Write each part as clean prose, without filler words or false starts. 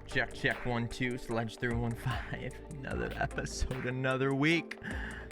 Check 1 2 Sledge 315. Another episode, another week.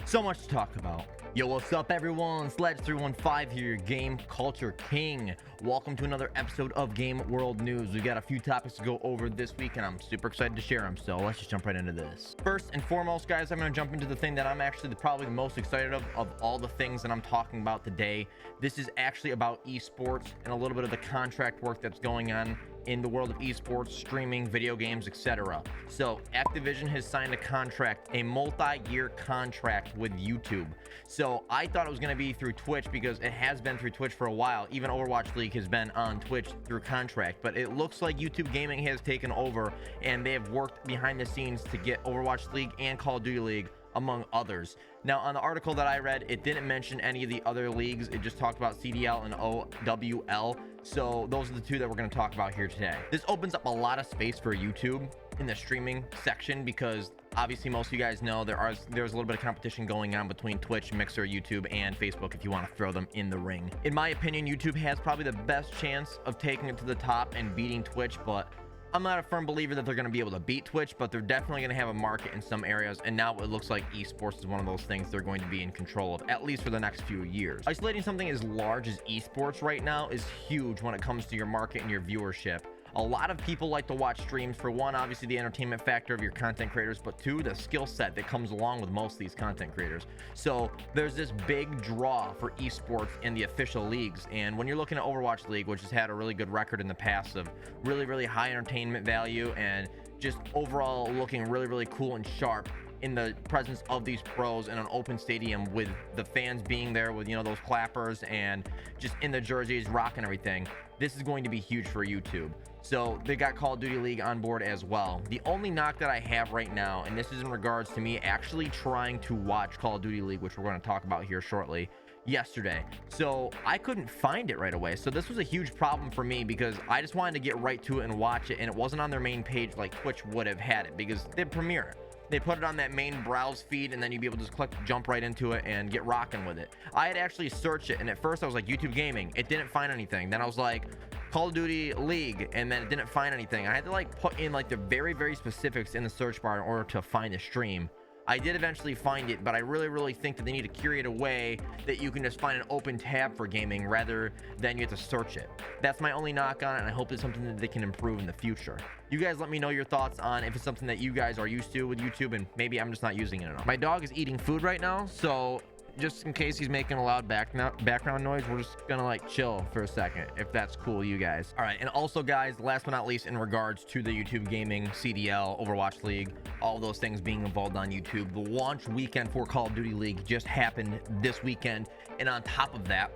So much to talk about. Yo, what's up, everyone? Sledge 315 here, your game culture king. Welcome to another episode of Game World News. We've got a few topics to go over this week, and I'm super excited to share them. So let's just jump right into this. First and foremost, guys, I'm going to jump into the thing that I'm actually probably the most excited of all the things that I'm talking about today. This is actually about esports and a little bit of the contract work that's going on in the world of esports, streaming, video games, etc. So Activision has signed a contract, a multi-year contract with YouTube. So I thought it was going to be through Twitch because it has been through Twitch for a while. Even Overwatch League has been on Twitch through contract, but it looks like YouTube Gaming has taken over and they have worked behind the scenes to get Overwatch League and Call of Duty League, among others. Now, on the article that I read, it didn't mention any of the other leagues. It just talked about CDL and OWL. So those are the two that we're going to talk about here today. This opens up a lot of space for YouTube in the streaming section because obviously most of you guys know there's a little bit of competition going on between Twitch, Mixer, YouTube, and Facebook if you want to throw them in the ring. In my opinion, YouTube has probably the best chance of taking it to the top and beating Twitch, but I'm not a firm believer that they're going to be able to beat Twitch, but they're definitely going to have a market in some areas. And now it looks like esports is one of those things they're going to be in control of, at least for the next few years. Isolating something as large as esports right now is huge when it comes to your market and your viewership. A lot of people like to watch streams for one, obviously the entertainment factor of your content creators, but two, the skill set that comes along with most of these content creators. So there's this big draw for esports in the official leagues. And when you're looking at Overwatch League, which has had a really good record in the past of really, really high entertainment value and just overall looking really, really cool and sharp in the presence of these pros in an open stadium with the fans being there with, you know, those clappers and just in the jerseys rocking everything, this is going to be huge for YouTube. So they got Call of Duty League on board as well. The only knock that I have right now, and this is in regards to me actually trying to watch Call of Duty League, which we're going to talk about here shortly, yesterday. So I couldn't find it right away. So this was a huge problem for me because I just wanted to get right to it and watch it, and it wasn't on their main page like Twitch would have had it because they premiere it. They put it on that main browse feed, and then you'd be able to just click, jump right into it and get rocking with it. I had actually searched it, and at first I was like YouTube Gaming. It didn't find anything. Then I was like Call of Duty League, and then it didn't find anything. I had to like put in like the very, very specifics in the search bar in order to find a stream. I did eventually find it, but I really think that they need to curate a way that you can just find an open tab for gaming rather than you have to search it. That's my only knock on it, and I hope it's something that they can improve in the future. You guys let me know your thoughts on if it's something that you guys are used to with YouTube, and maybe I'm just not using it enough. My dog is eating food right now, so just in case he's making a loud background noise, we're just gonna like chill for a second, if that's cool, you guys. All right, and also guys, last but not least, in regards to the YouTube Gaming, CDL, Overwatch League, all those things being involved on YouTube, the launch weekend for Call of Duty League just happened this weekend, and on top of that,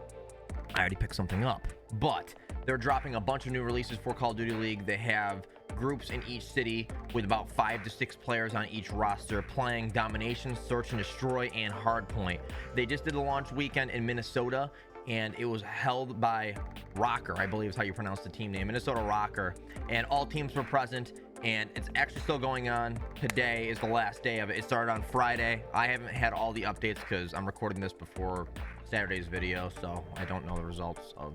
I already picked something up, but they're dropping a bunch of new releases for Call of Duty League. They have groups in each city with about 5 to 6 players on each roster playing Domination, Search and Destroy, and Hardpoint. They just did a launch weekend in Minnesota, and it was held by Rocker, I believe is how you pronounce the team name, Minnesota Rocker, and all teams were present, and it's actually still going on. Today is the last day of it. It started on Friday. I haven't had all the updates because I'm recording this before Saturday's video, so I don't know the results of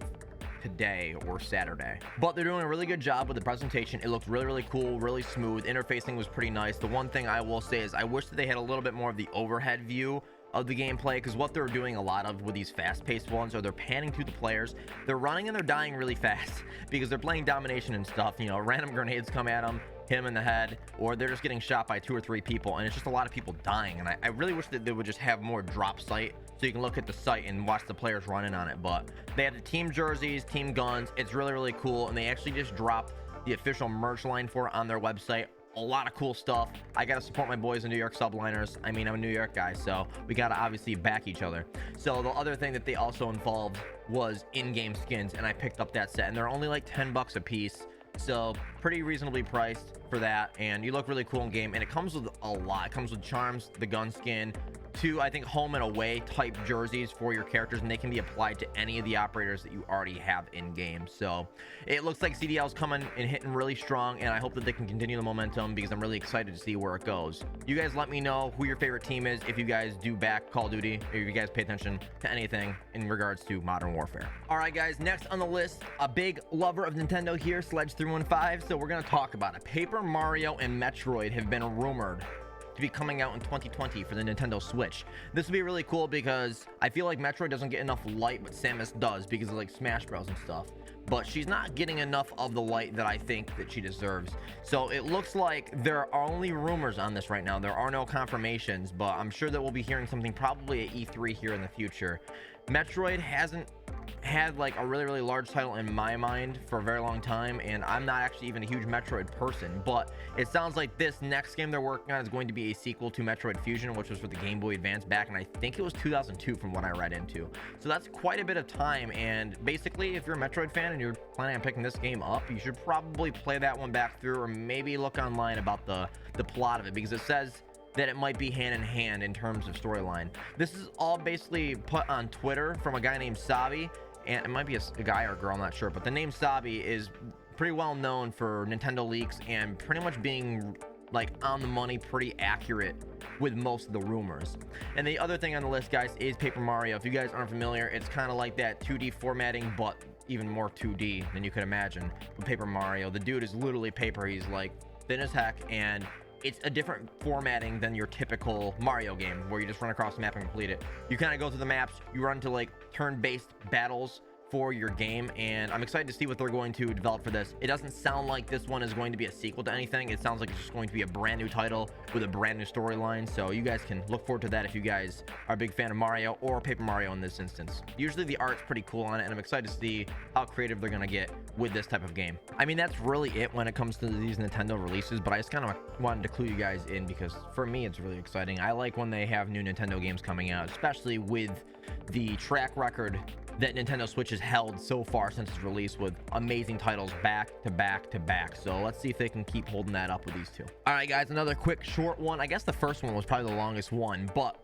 today or Saturday, but they're doing a really good job with the presentation. It looked really cool, really smooth. Interfacing was pretty nice. The one thing I will say is I wish that they had a little bit more of the overhead view of the gameplay, because what they're doing a lot of with these fast-paced ones are they're panning through the players, they're running and they're dying really fast because they're playing domination and stuff. You know, random grenades come at them, hit them in the head, or they're just getting shot by 2 or 3 people, and it's just a lot of people dying. And I really wish that they would just have more drop sight so you can look at the site and watch the players running on it. But they have the team jerseys, team guns. It's really cool, and they actually just dropped the official merch line for it on their website. A lot of cool stuff. I gotta support my boys in New York subliners. I mean, I'm a New York guy, so we gotta obviously back each other. So the other thing that they also involved was in-game skins, and I picked up that set, and they're only like 10 bucks a piece. So pretty reasonably priced for that, and you look really cool in game, and it comes with a lot. It comes with charms, the gun skin, 2, I think, home and away type jerseys for your characters, and they can be applied to any of the operators that you already have in game. So it looks like CDL's coming and hitting really strong, and I hope that they can continue the momentum because I'm really excited to see where it goes. You guys let me know who your favorite team is if you guys do back Call of Duty, or if you guys pay attention to anything in regards to Modern Warfare. All right, guys, next on the list, a big lover of Nintendo here, Sledge 315. so we're gonna talk about it. Paper Mario and Metroid have been rumored to be coming out in 2020 for the Nintendo Switch. This would be really cool because I feel like Metroid doesn't get enough light, but Samus does because of like Smash Bros and stuff. But she's not getting enough of the light that I think that she deserves. So it looks like there are only rumors on this right now. There are no confirmations, but I'm sure that we'll be hearing something probably at E3 here in the future. Metroid hasn't had like a really large title in my mind for a very long time, and I'm not actually even a huge Metroid person, but it sounds like this next game they're working on is going to be a sequel to Metroid Fusion, which was for the Game Boy Advance back, and I think it was 2002 from what I read into. So that's quite a bit of time, and basically if you're a Metroid fan and you're planning on picking this game up, you should probably play that one back through, or maybe look online about the plot of it, because it says that it might be hand in hand in terms of storyline. This is all basically put on Twitter from a guy named Sabi, and it might be a guy or a girl, I'm not sure, but the name Sabi is pretty well known for Nintendo leaks and pretty much being like on the money, pretty accurate with most of the rumors. And the other thing on the list, guys, is Paper Mario. If you guys aren't familiar, it's kind of like that 2D formatting, but even more 2D than you could imagine with Paper Mario. The dude is literally paper. He's like thin as heck, and it's a different formatting than your typical Mario game where you just run across the map and complete it. You kind of go through the maps, you run to like turn-based battles for your game, and I'm excited to see what they're going to develop for this. It doesn't sound like this one is going to be a sequel to anything. It sounds like it's just going to be a brand new title with a brand new storyline, so you guys can look forward to that if you guys are a big fan of Mario or Paper Mario in this instance. Usually the art's pretty cool on it, and I'm excited to see how creative they're going to get with this type of game. I mean, that's really it when it comes to these Nintendo releases, but I just kind of wanted to clue you guys in because for me it's really exciting. I like when they have new Nintendo games coming out, especially with the track record that Nintendo Switch has held so far since its release, with amazing titles back to back to back. So let's see if they can keep holding that up with these two. All right, guys, another quick short one. I guess the first one was probably the longest one, but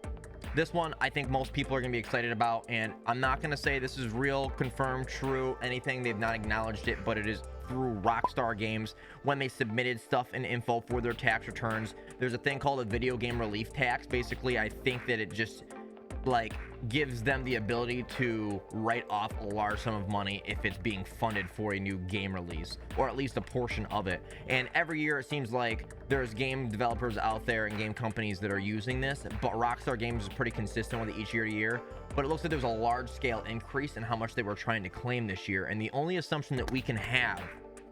this one I think most people are going to be excited about, and I'm not going to say this is real, confirmed, true, anything. They've not acknowledged it, but it is through Rockstar Games when they submitted stuff and info for their tax returns. There's a thing called a video game relief tax. Basically, I think that it just like gives them the ability to write off a large sum of money if it's being funded for a new game release, or at least a portion of it. And every year it seems like there's game developers out there and game companies that are using this, but Rockstar Games is pretty consistent with it each year to year. But it looks like there's a large scale increase in how much they were trying to claim this year, and the only assumption that we can have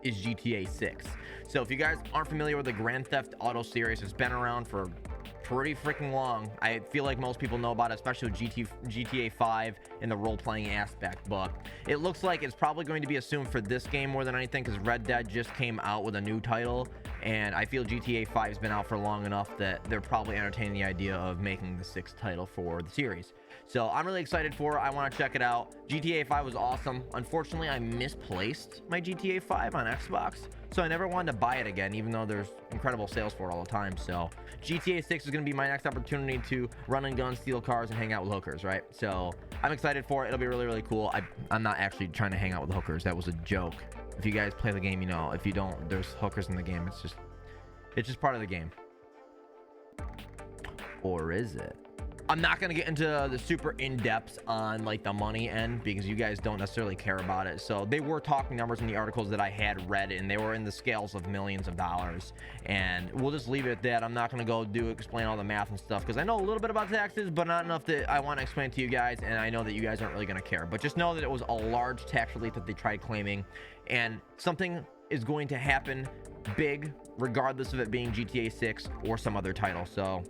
is GTA 6. So if you guys aren't familiar with the Grand Theft Auto series, it's been around for pretty freaking long. I feel like most people know about it, especially with GTA 5 and the role-playing aspect, but it looks like it's probably going to be assumed for this game more than anything because Red Dead just came out with a new title, and I feel GTA 5 has been out for long enough that they're probably entertaining the idea of making the 6th title for the series. So I'm really excited for it. I want to check it out. GTA 5 was awesome. Unfortunately, I misplaced my GTA 5 on Xbox, so I never wanted to buy it again, even though there's incredible sales for it all the time. So GTA 6 is going to be my next opportunity to run and gun, steal cars, and hang out with hookers, right? So I'm excited for it. It'll be really cool. I'm not actually trying to hang out with hookers. That was a joke. If you guys play the game, you know. If you don't, there's hookers in the game. It's just part of the game. Or is it? I'm not going to get into the super in-depth on like the money end because you guys don't necessarily care about it. So they were talking numbers in the articles that I had read, and they were in the scales of millions of dollars. And we'll just leave it at that. I'm not going to go explain all the math and stuff because I know a little bit about taxes, but not enough that I want to explain to you guys. And I know that you guys aren't really going to care. But just know that it was a large tax relief that they tried claiming, and something is going to happen big regardless of it being GTA 6 or some other title. So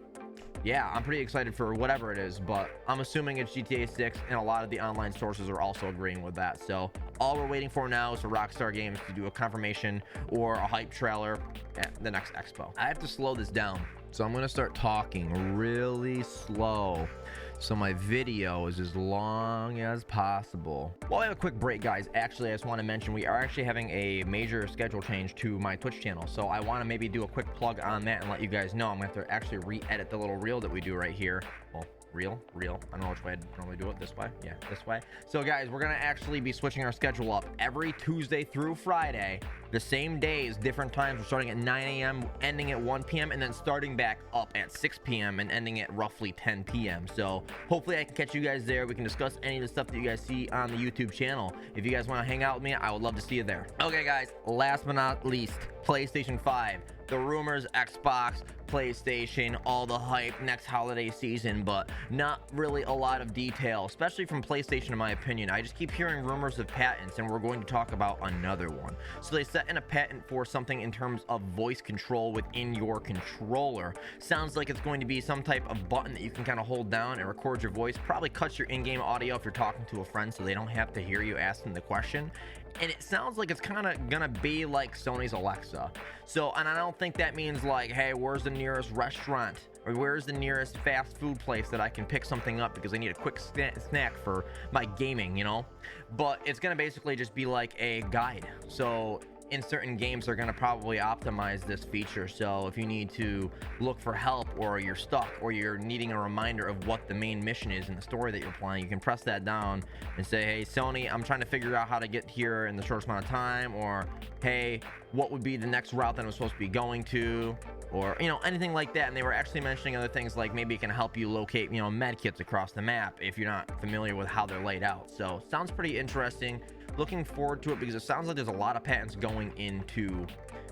yeah, I'm pretty excited for whatever it is, but I'm assuming it's GTA 6, and a lot of the online sources are also agreeing with that. So all we're waiting for now is for Rockstar Games to do a confirmation or a hype trailer at the next expo. I have to slow this down, so I'm going to start talking really slow so my video is as long as possible. Well, I have a quick break, guys. Actually, I just want to mention we are actually having a major schedule change to my Twitch channel, so I want to maybe do a quick plug on that and let you guys know I'm going to have to actually re-edit the little reel that we do right here. Well, real. I don't know which way I'd normally do it. This way. Yeah, this way. So guys, we're gonna actually be switching our schedule up every Tuesday through Friday, the same days, different times. We're starting at 9 a.m, ending at 1 p.m, and then starting back up at 6 p.m and ending at roughly 10 p.m. So hopefully I can catch you guys there. We can discuss any of the stuff that you guys see on the YouTube channel. If you guys want to hang out with me, I would love to see you there. Okay guys, last but not least, PlayStation 5. The rumors, Xbox, PlayStation, all the hype next holiday season, but not really a lot of detail, especially from PlayStation in my opinion. I just keep hearing rumors of patents, and we're going to talk about another one. So they set in a patent for something in terms of voice control within your controller. Sounds like it's going to be some type of button that you can kind of hold down and record your voice, probably cuts your in-game audio if you're talking to a friend so they don't have to hear you asking the question. And it sounds like it's kind of gonna be like Sony's Alexa. So, and I don't think that means like, hey, where's the nearest restaurant, or where's the nearest fast food place that I can pick something up because I need a quick snack for my gaming, you know? But it's gonna basically just be like a guide. So in certain games, they're going to probably optimize this feature. So if you need to look for help, or you're stuck, or you're needing a reminder of what the main mission is in the story that you're playing, you can press that down and say, hey Sony, I'm trying to figure out how to get here in the shortest amount of time, or hey, what would be the next route that I'm supposed to be going to, or you know, anything like that. And they were actually mentioning other things like maybe it can help you locate, you know, med kits across the map if you're not familiar with how they're laid out. So sounds pretty interesting. Looking forward to it because it sounds like there's a lot of patents going into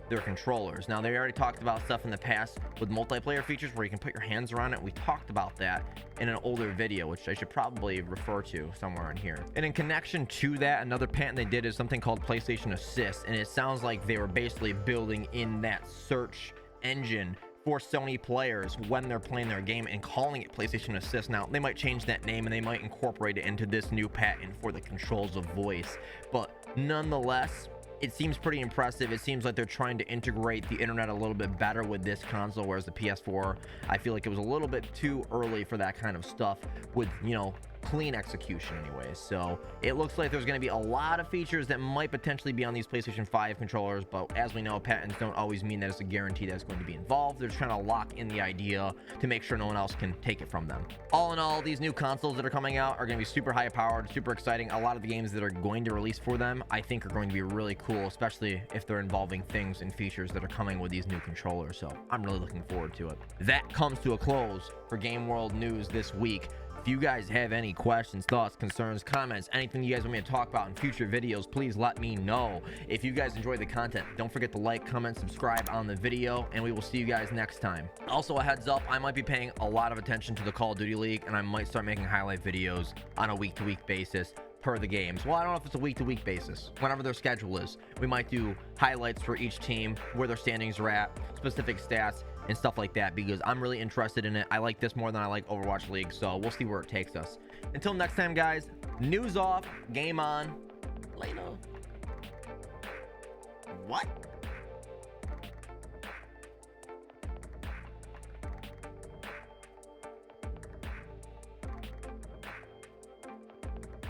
their controllers. Now, they already talked about stuff in the past with multiplayer features where you can put your hands around it. We talked about that in an older video, which I should probably refer to somewhere in here. And in connection to that, another patent they did is something called PlayStation Assist, and it sounds like they were basically building in that search engine for Sony players when they're playing their game and calling it PlayStation Assist. Now, they might change that name and they might incorporate it into this new patent for the controls of voice, but nonetheless, it seems pretty impressive. It seems like they're trying to integrate the internet a little bit better with this console, whereas the PS4, I feel like it was a little bit too early for that kind of stuff with, you know, clean execution anyways. So it looks like there's going to be a lot of features that might potentially be on these PlayStation 5 controllers, but as we know, patents don't always mean that it's a guarantee that it's going to be involved. They're just trying to lock in the idea to make sure no one else can take it from them. All in all, these new consoles that are coming out are going to be super high powered, super exciting. A lot of the games that are going to release for them, I think, are going to be really cool, especially if they're involving things and features that are coming with these new controllers. So I'm really looking forward to it. That comes to a close for Game World News this week. If you guys have any questions, thoughts, concerns, comments, anything you guys want me to talk about in future videos, please let me know. If you guys enjoy the content, don't forget to like, comment, subscribe on the video, and we will see you guys next time. Also, a heads up, I might be paying a lot of attention to the Call of Duty League, and I might start making highlight videos on a week-to-week basis per the games. Well, I don't know if it's a week-to-week basis. Whenever their schedule is, we might do highlights for each team, where their standings are at, specific stats, and stuff like that, because I'm really interested in it. I like this more than I like Overwatch League, so we'll see where it takes us. Until next time, guys, news off, game on, later. What?